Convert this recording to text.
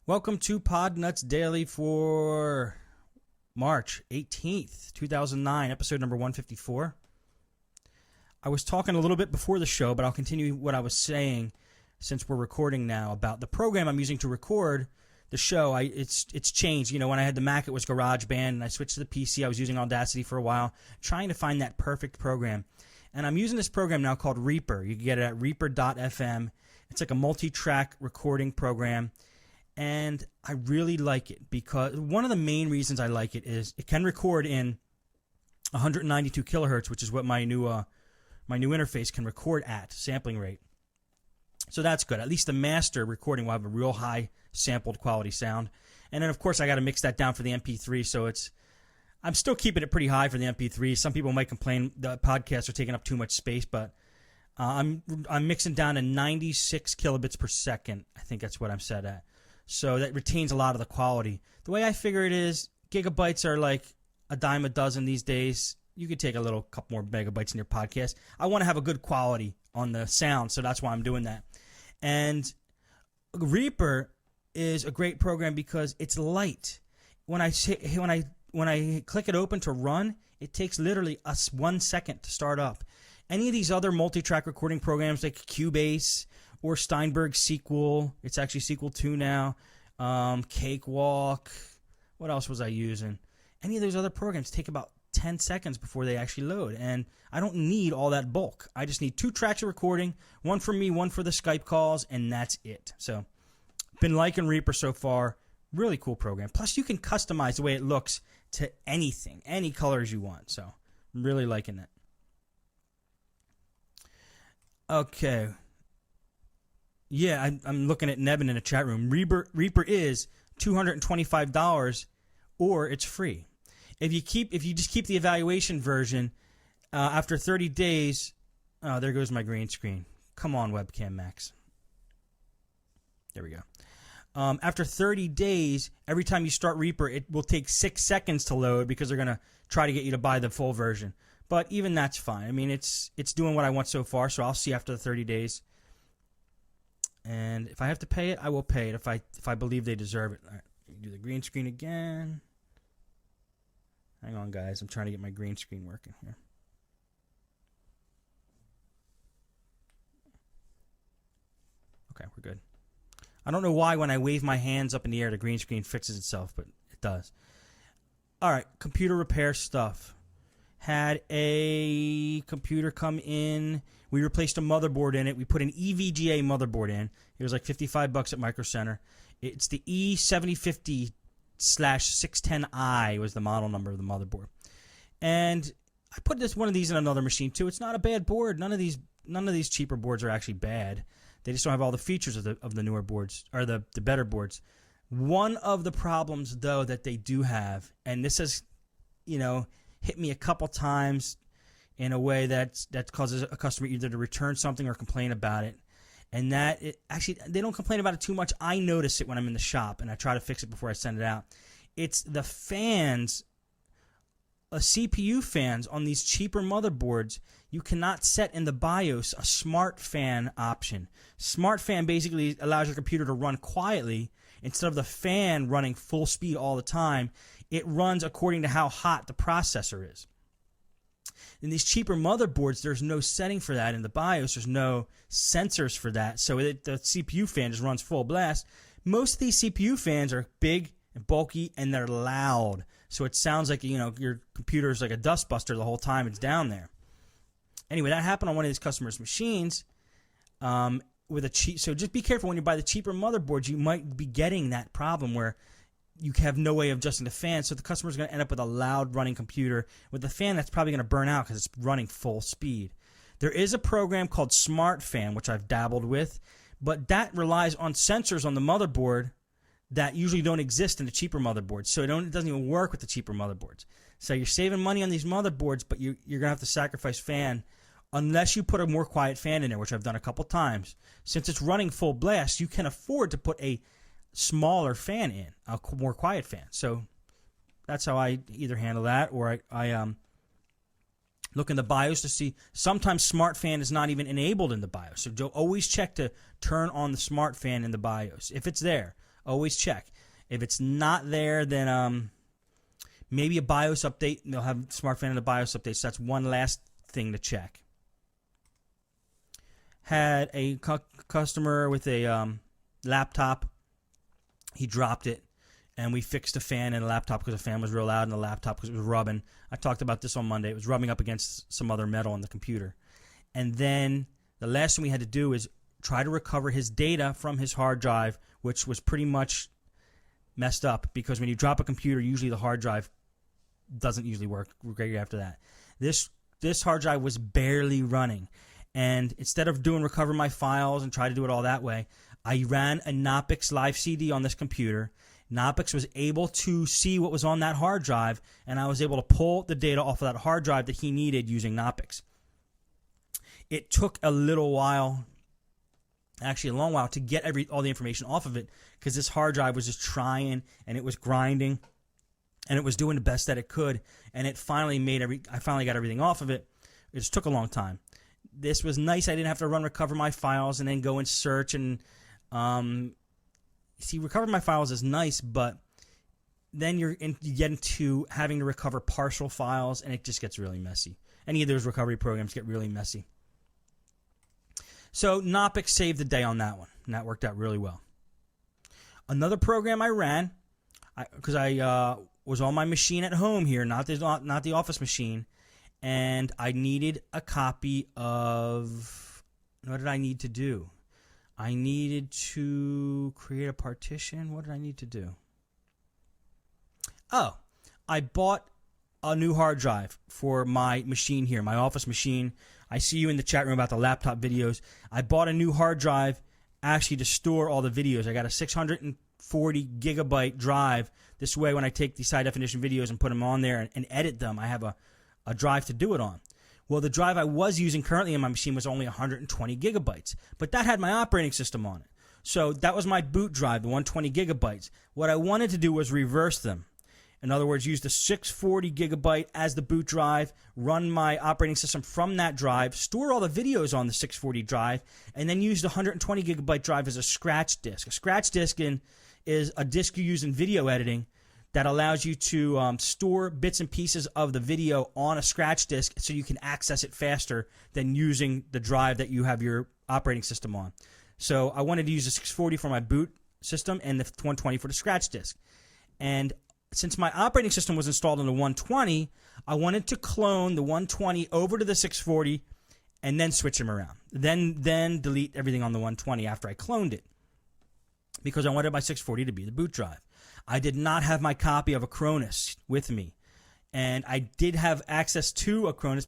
Welcome to Podnutz Daily for March 18th, 2009, episode number 154. I was talking a little bit before the show, but I'll continue what I was saying since we're recording now about the program I'm using to record the show. It's changed. You know, when I had the Mac, it was GarageBand, and I switched to the PC. I was using Audacity for a while, trying to find that perfect program. And I'm using this program now called Reaper. You can get it at reaper.fm. It's like a multi-track recording program. And I really like it because one of the main reasons I like it is it can record in 192 kilohertz, which is what my new interface can record at, sampling rate. So that's good. At least the master recording will have a real high sampled quality sound. And then, of course, I got to mix that down for the MP3, so I'm still keeping it pretty high for the MP3. Some people might complain the podcasts are taking up too much space, but I'm mixing down to 96 kilobits per second. I think that's what I'm set at. So that retains a lot of the quality. The way I figure it is, gigabytes are like a dime a dozen these days. You could take a couple more megabytes in your podcast. I want to have a good quality on the sound, so that's why I'm doing that. And Reaper is a great program because it's light. When I click it open to run, it takes literally 1 second to start up. Any of these other multi-track recording programs like Cubase or Steinberg Sequel, it's actually Sequel 2 now, Cakewalk, what else was I using? Any of those other programs take about 10 seconds before they actually load, and I don't need all that bulk. I just need 2 tracks of recording, one for me, one for the Skype calls, and that's it. So, been liking Reaper so far. Really cool program. Plus, you can customize the way it looks to anything, any colors you want. So, I'm really liking it. Okay. Yeah, I'm looking at Nevin in the chat room. Reaper is $225, or it's free. If you just keep the evaluation version, after 30 days, oh, there goes my green screen. Come on, webcam Max. There we go. After 30 days, every time you start Reaper, it will take 6 seconds to load because they're going to try to get you to buy the full version. But even that's fine. I mean, it's doing what I want so far, so I'll see after the 30 days. And if I have to pay it, I will pay it if I believe they deserve it. All right, do the green screen again. Hang on, guys. I'm trying to get my green screen working here. Okay, we're good. I don't know why when I wave my hands up in the air, the green screen fixes itself, but it does. All right, computer repair stuff. Had a computer come in. We replaced a motherboard in it. We put an evga motherboard in. It was like $55 at MicroCenter. It's the E7050/610i was the model number of the motherboard. And I put one of these in another machine too. It's not a bad board. None of these cheaper boards are actually bad. They just don't have all the features of the newer boards or the better boards. One of the problems though that they do have, and this has, hit me a couple times in a way that causes a customer either to return something or complain about it. And that they don't complain about it too much. I notice it when I'm in the shop, and I try to fix it before I send it out. It's the fans, CPU fans on these cheaper motherboards. You cannot set in the BIOS a smart fan option. Smart fan basically allows your computer to run quietly instead of the fan running full speed all the time. It runs according to how hot the processor is. In these cheaper motherboards, there's no setting for that in the BIOS. There's no sensors for that, so the CPU fan just runs full blast. Most of these CPU fans are big and bulky, and they're loud, so it sounds like your computer is like a dustbuster the whole time it's down there. Anyway, that happened on one of these customers' machines with a cheap. So just be careful when you buy the cheaper motherboards. You might be getting that problem where you have no way of adjusting the fan, so the customer's going to end up with a loud running computer with a fan that's probably going to burn out because it's running full speed. There is a program called Smart Fan, which I've dabbled with, but that relies on sensors on the motherboard that usually don't exist in the cheaper motherboards, so it doesn't even work with the cheaper motherboards. So you're saving money on these motherboards, but you're going to have to sacrifice fan unless you put a more quiet fan in there, which I've done a couple times. Since it's running full blast, you can afford to put a smaller fan in, a more quiet fan. So that's how I either handle that, or I look in the BIOS to see. Sometimes Smart Fan is not even enabled in the BIOS, so always check to turn on the Smart Fan in the BIOS if it's there. Always check. If it's not there, then maybe a BIOS update. They'll have SmartFan in the BIOS update. So that's one last thing to check. Had a customer with a laptop. He dropped it, and we fixed the fan in the laptop because the fan was real loud in the laptop because it was rubbing. I talked about this on Monday. It was rubbing up against some other metal on the computer. And then the last thing we had to do is try to recover his data from his hard drive, which was pretty much messed up because when you drop a computer, usually the hard drive doesn't usually work right after that. This hard drive was barely running. And instead of doing recover my files and try to do it all that way, I ran a Knoppix live CD on this computer. Knoppix was able to see what was on that hard drive, and I was able to pull the data off of that hard drive that he needed using Knoppix. It took a little while, actually a long while, to get all the information off of it because this hard drive was just trying, and it was grinding, and it was doing the best that it could, and it finally I finally got everything off of it. It just took a long time. This was nice. I didn't have to recover my files and then go and search and see, recover my files is nice, but then you get into having to recover partial files, and it just gets really messy. Any of those recovery programs get really messy. So Knoppix saved the day on that one, and that worked out really well. Another program I ran, because I was on my machine at home here, not the office machine, and I needed a copy of, what did I need to do? I needed to create a partition. What did I need to do? Oh, I bought a new hard drive for my machine here, my office machine. I see you in the chat room about the laptop videos. I bought a new hard drive actually to store all the videos. I got a 640 gigabyte drive. This way, when I take these high definition videos and put them on there and edit them, I have a drive to do it on. Well, the drive I was using currently in my machine was only 120 gigabytes, but that had my operating system on it. So that was my boot drive, the 120 gigabytes. What I wanted to do was reverse them. In other words, use the 640 gigabyte as the boot drive, run my operating system from that drive, store all the videos on the 640 drive, and then use the 120 gigabyte drive as a scratch disk. A scratch disk is a disk you use in video editing that allows you to store bits and pieces of the video on a scratch disk so you can access it faster than using the drive that you have your operating system on. So I wanted to use the 640 for my boot system and the 120 for the scratch disk. And since my operating system was installed on the 120, I wanted to clone the 120 over to the 640 and then switch them around. Then delete everything on the 120 after I cloned it because I wanted my 640 to be the boot drive. I did not have my copy of Acronis with me, and I did have access to Acronis